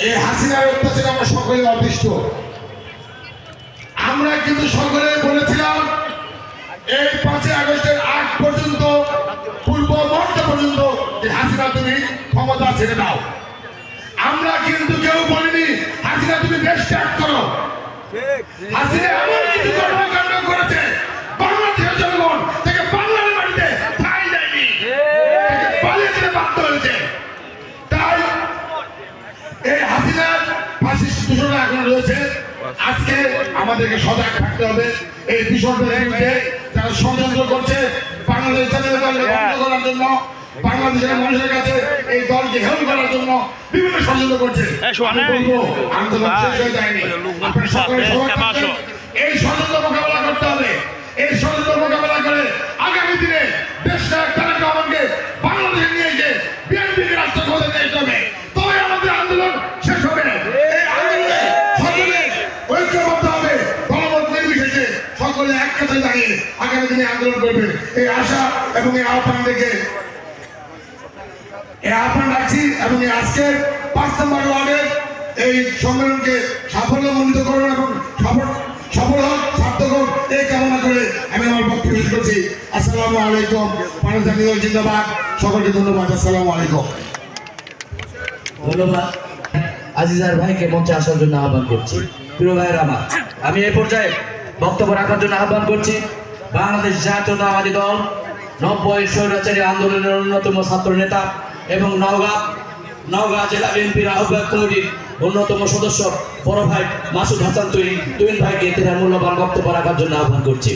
এই হাসিনার অত্যাচারে আমরা সকলে অতিষ্ঠ। আমরা কিন্তু সকলে বলেছিলাম এই 5ই আগস্টের আগ পর্যন্ত, পূর্ব মুহূর্ত পর্যন্ত যে হাসিনা তুমি ক্ষমতা ছেড়ে দাও। আমরা কিন্তু কেউ বলিনি হাসিনা তুমি দেশ ত্যাগ করো। হাসিনা এমন কিছু কর্মকাণ্ড করেছে বাংলাদেশের জনগণ থেকে বাংলার মাটিতে ঠাঁই দেয়নি, পালিয়ে যেতে বাধ্য হয়েছে। তাই এই হাসিনার ফাঁসির দূষণা এখন রয়েছে। আজকে আমাদেরকে সজাগ থাকতে হবে এই বিষয়টার বিরুদ্ধে। যারা ষড়যন্ত্র করছে বাংলাদেশ জাতীয় দলকে বন্ধ করার জন্য, বাংলাদেশের মানুষের কাছে এই দলকে হেয় করার জন্য বিভিন্ন ষড়যন্ত্র করছে। আন্দোলন শেষ হয়ে যায়নি। আপনারা সকলে সজাগ থাকবেন। এই ষড়যন্ত্র মোকাবেলা করতে হবে। এই ষড়যন্ত্র মোকাবেলা করে আগামী দিনে দেশটা তারেক রহমানকে বাংলাদেশে নিয়ে গিয়ে বিএনপিকে রাষ্ট্র ক্ষমতায় নিয়ে যেতে হবে। তবে আমাদের আন্দোলন শেষ হবে। এই আন্দোলনে সকলে ঐক্যবদ্ধ হবে, দলমত নির্বিশেষে সকলে এক কাছে দাঁড়িয়ে আগামী দিনে আন্দোলন করবে। এই আশা এবং এই আহ্বান থেকে রাখছি এবং আজকের 5 নম্বর ওয়ার্ডের এই সম্মেলনকে সাফল্যমণ্ডিত করুন এবং সফল হোক, সার্থক হোক এই কামনা করে আমি আমার বক্তব্য শেষ করছি। আসসালামু আলাইকুম। পাকিস্তানীয় জিন্দাবাদ। সকলকে ধন্যবাদ। আসসালামু আলাইকুম। ধন্যবাদ। আজিজার ভাইকে মঞ্চে আসার জন্য আহ্বান করছি। প্রিয় ভাইয়ের আমার, আমি এই পর্যায়ে বক্তব্য রাখার জন্য আহ্বান করছি বাংলাদেশ জাতীয়তাবাদী দল 90 স্বৈরাচারী আন্দোলনের অন্যতম ছাত্র নেতা এবং নওগাঁ জেলা বিএনপির আহ্বায়ক কমিটির অন্যতম সদস্য বড় ভাই মাসুদ হাসান তুহিন ভাইকে তার মূল্যবান বক্তব্য রাখার জন্য আহ্বান করছি।